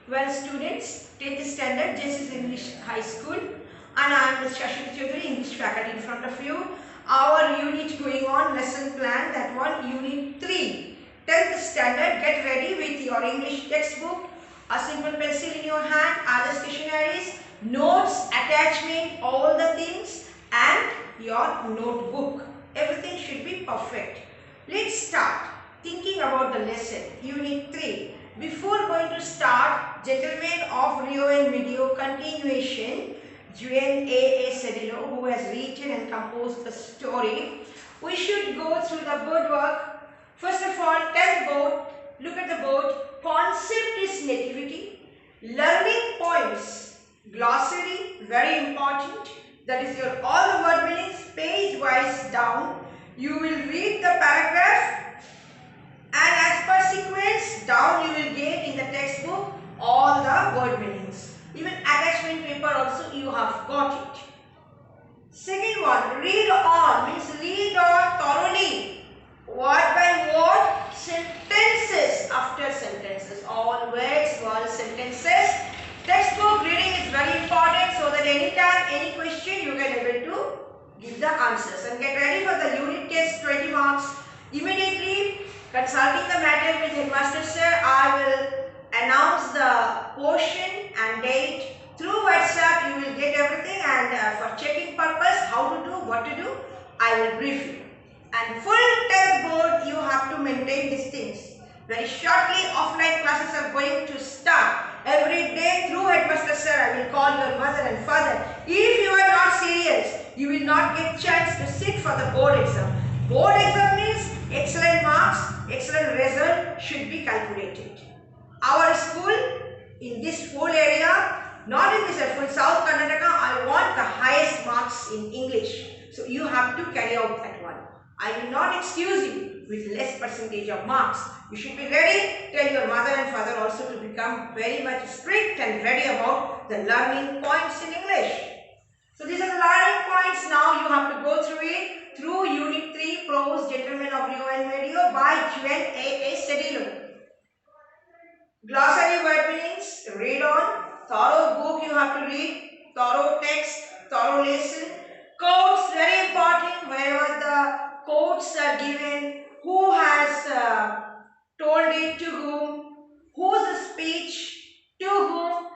Well, students, 10th standard, this is English High School, and I am Ms. Shashwati Chaudhary, English faculty in front of you. Our unit going on, lesson plan, that one, unit 3. 10th standard, get ready with your English textbook, a simple pencil in your hand, other stationaries, notes, attachment, all the things, and your notebook. Everything should be perfect. Let's start thinking about the lesson, unit 3. Before going to start, Gentlemen of Rio and Medio continuation, Juan A. Cedillo, who has written and composed the story, we should go through the board work. First of all, tell the board, look at the board. Concept is nativity. Learning points, glossary, very important. That is your all the word meanings, page wise down. You will read the paragraph. And as per sequence, down you will get in the textbook all the word meanings. Even attachment paper also you have got it. Second one, read on means read on thoroughly. Word by word, sentences after sentences. All words, word, sentences. Textbook reading is very important so that anytime, any question you can able to give the answers. And get ready for the unit test 20 marks. Immediately consulting the matter with Headmaster Sir, I will announce the portion and date. Through WhatsApp you will get everything, and for checking purpose, how to do, what to do, I will brief you. And full test board you have to maintain these things. Very shortly offline classes are going to start. Every day through Headmaster Sir I will call your mother and father. If you are not serious, you will not get chance to sit for the board exam. Board exam means excellent marks, excellent result should be calculated. Our school in this whole area, not in this full South Karnataka, I want the highest marks in English. So you have to carry out that one. I will not excuse you with less percentage of marks. You should be ready. Tell your mother and father also to become very much strict and ready about the learning points in English. So these are the learning points. Now you have to go through it through Unit 3, Prose, Gentlemen of Rio and Medio by Juan A. Cedillo. Glossary word meanings, read on. Thorough book you have to read. Thorough text, thorough lesson. Quotes, very important. Wherever the quotes are given, who has told it to whom, whose speech, to whom,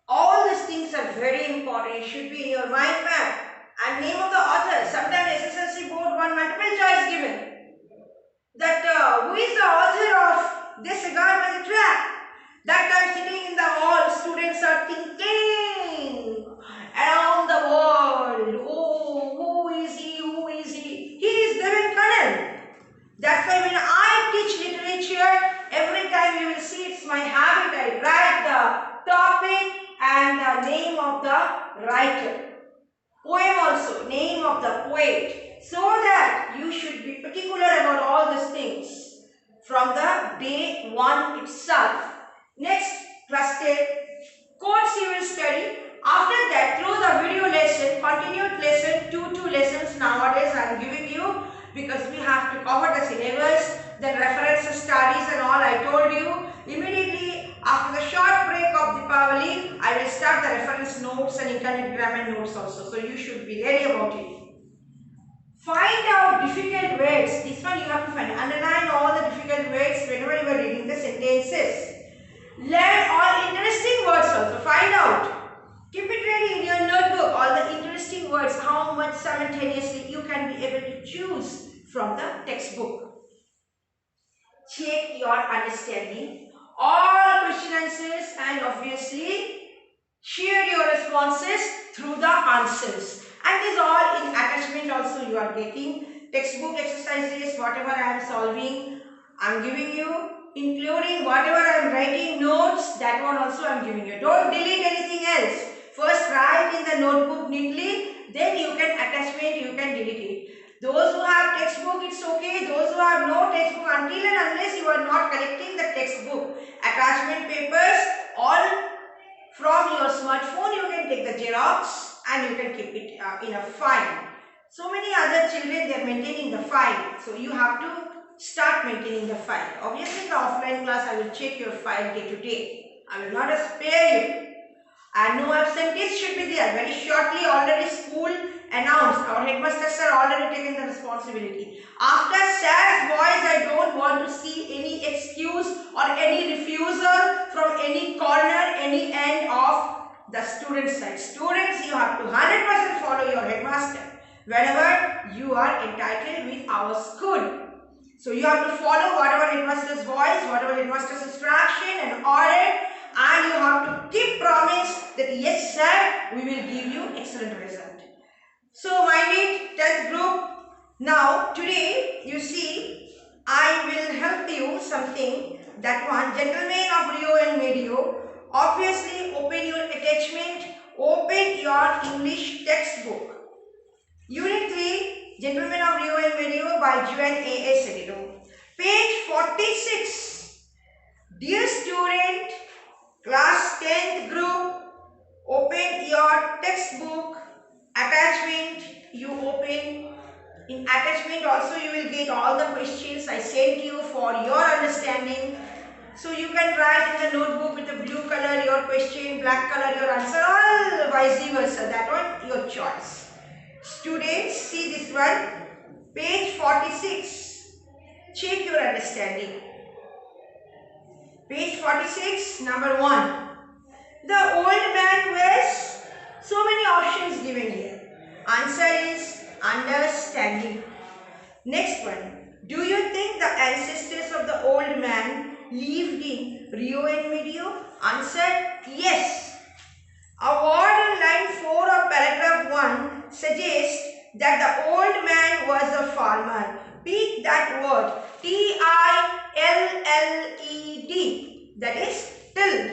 all these things are very important. It should be in your mind map. And name of the author. Sometimes SSLC board one multiple choice given. That who is the author of this cigar by the track? That time sitting in the hall, students are thinking around the world. Oh, who is he? Who is he? He is Devan Kannan. That's why when I teach literature, every time you will see it's my habit. I write the topic and the name of the writer. Poem also, name of the poet. So that you should be particular about all these things from the day one itself. Next, class 10, quotes you will study. After that, through the video lesson, continued lesson, 2 lessons nowadays I am giving you, because we have to cover the syllabus, then reference studies and all I told you. Immediately after the short break of Deepavali, I will start the reference notes and internet grammar notes also. So you should be ready about it. Find out difficult words. This one you have to find. Underline all the difficult words whenever you are reading the sentences. Learn all interesting words also. Find out. Keep it ready in your notebook. All the interesting words. How much simultaneously you can be able to choose from the textbook. Check your understanding. All question answers, and obviously share your responses through the answers. And this all in attachment also you are getting. Textbook exercises, whatever I am solving, I am giving you. Including whatever I am writing notes, that one also I am giving you. Don't delete anything else. First write in the notebook neatly, then you can attachment, you can delete it. Those who have textbook, it's okay. Those who have no textbook, until and unless you are not collecting the textbook, attachment papers, all from your smartphone, you can take the Xerox and you can keep it in a file. So many other children, they are maintaining the file. So you have to start maintaining the file. Obviously, in the offline class, I will check your file day to day. I will not spare you. And no absentees should be there. Very shortly, already school announced. Our headmasters are already taking the responsibility. After SAR's voice, I don't want to see any excuse or any refusal from any corner, any end of the student side. Students, you have to 100% follow your headmaster whenever you are entitled with our school. So you have to follow whatever headmaster's voice, whatever headmaster's instruction and order, and you have to keep promise that yes sir, we will give you excellent result. So my dear 10th group, now today you see I will help you something, that one, gentlemen of Rio and Medio. Obviously open your attachment, open your English textbook. Unit 3, Gentlemen of Rio and Medio by Juan A.A. Serino. Page 46. Dear student, class 10th group, open your textbook. Attachment, you open. In attachment also you will get all the questions I sent you for your understanding. So you can write in the notebook with the blue color your question, black color your answer, all vice versa. That one your choice. Students, see this one, page 46. Check your understanding. Page 46, number 1. The old man wears, so many options given here. Answer is understanding. Next one. Do you think the ancestors of the old man lived in Rio and Medio? Answer, yes. A word in line 4 of paragraph 1 suggests that the old man was a farmer. Pick that word, T-I-L-L-E-D, that is tilled.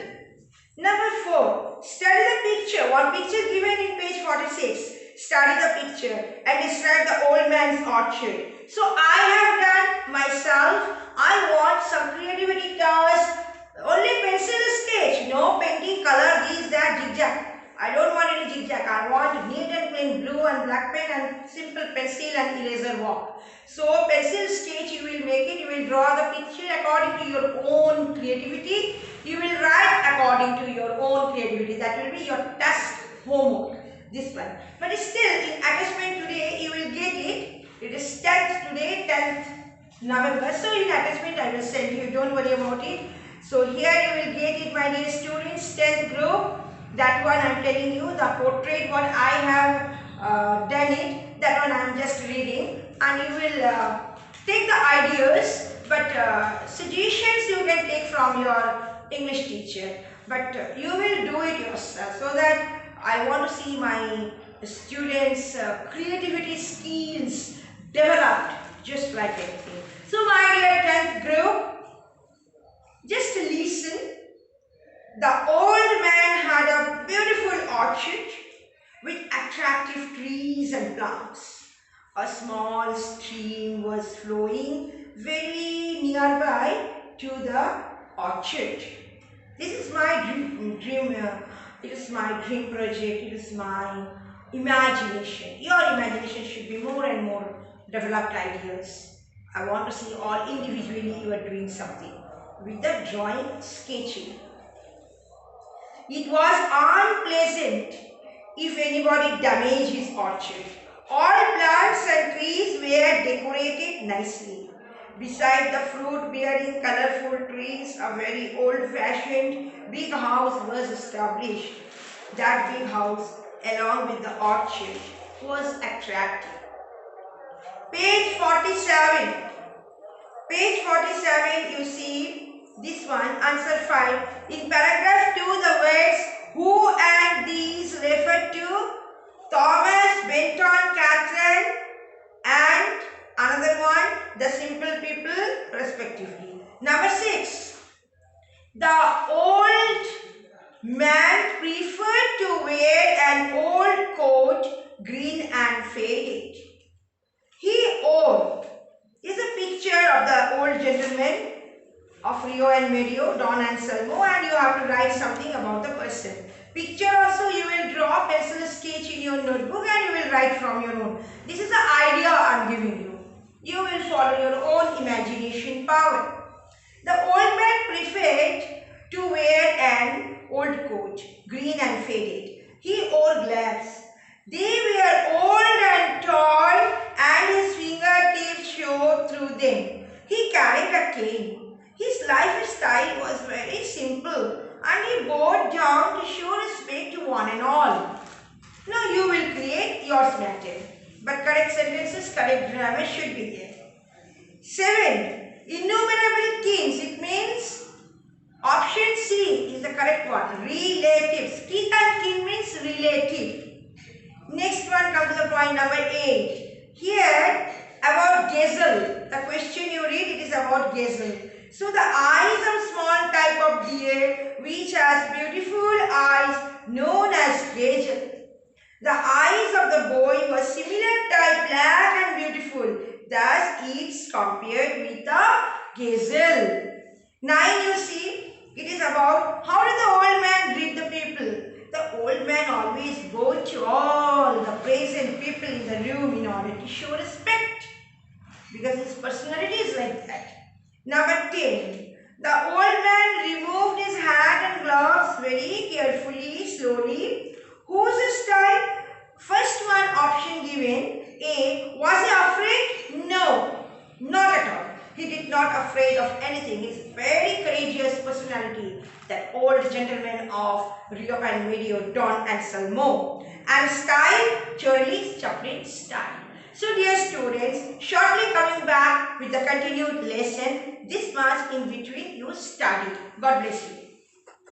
Number 4, study the picture. One picture given in page 46. Study the picture and describe the old man's orchard. So I have done myself. I want some creativity task. Only pencil sketch, no painting, color, these, that, zigzag. I don't want any zigzag. I want neat and plain blue and black pen and simple pencil and eraser walk. So pencil sketch you will make it. You will draw the picture according to your own creativity. You will write according to your own creativity. That will be your task homework. This one. But still in attachment today you will get it. It is 10th today, 10th November. So in attachment I will send you. Don't worry about it. So here you will get it, my dear students, 10th group. That one I am telling you, the portrait what I have done it, that one I am just reading, and you will take the ideas, but suggestions you can take from your English teacher, but you will do it yourself, so that I want to see my students' creativity skills developed just like anything. So my dear 10th group, just listen. The old man had a beautiful orchard with attractive trees and plants. A small stream was flowing very nearby to the orchard. This is my dream. It is my dream project. It is my imagination. Your imagination should be more and more developed ideas. I want to see all individually you are doing something with the drawing, sketching. It was unpleasant if anybody damaged his orchard. All plants and trees were decorated nicely. Beside the fruit-bearing colorful trees, a very old-fashioned big house was established. That big house, along with the orchard, was attractive. Page 47. Page 47, you see this one, answer 5. In paragraph 2, the words who and these refer to Thomas, Benton, Catherine, and another one, the simple people, respectively. Number 6. The old man preferred to wear an old coat, green and faded. He owned. Is a picture of the old gentleman of Rio and Medio, Don Anselmo, and you have to write something about the person. Picture also you will draw, pencil sketch in your notebook, and you will write from your own. This is the idea I am giving you. You will follow your own imagination power. The old man preferred to wear an old coat, green and faded. He wore gloves. They were old and tall, and his fingertips showed through them. He carried a cane. His lifestyle was very simple, and he bowed down to show respect to one and all. Now you will create yours method, but correct sentences, correct grammar should be there. 7. Innumerable kins. It means option C is the correct one. Relatives. Kin and kin means relative. Next one comes to the point number 8. Here about gazelle. The question you read, it is about gazelle. So the eyes of small type of deer which has beautiful eyes known as gazelle. The eyes of the boy were similar type, black and beautiful. Thus it's compared with the gazelle. 9 you see, it is about how did the old man greet the people. The old man always bowed to all the present people in the room in order to show respect, because his personality is like that. Number 10. The old man removed his hat and gloves very carefully, slowly. Whose style? First one option given. A. Was he afraid? No, not at all. He did not afraid of anything. He is very courageous personality. That old gentleman of Rio and Medio, Don and Salmo. And style, Charlie Chaplin style. So dear students, shortly coming back with the continued lesson. This much in between you studied. God bless you.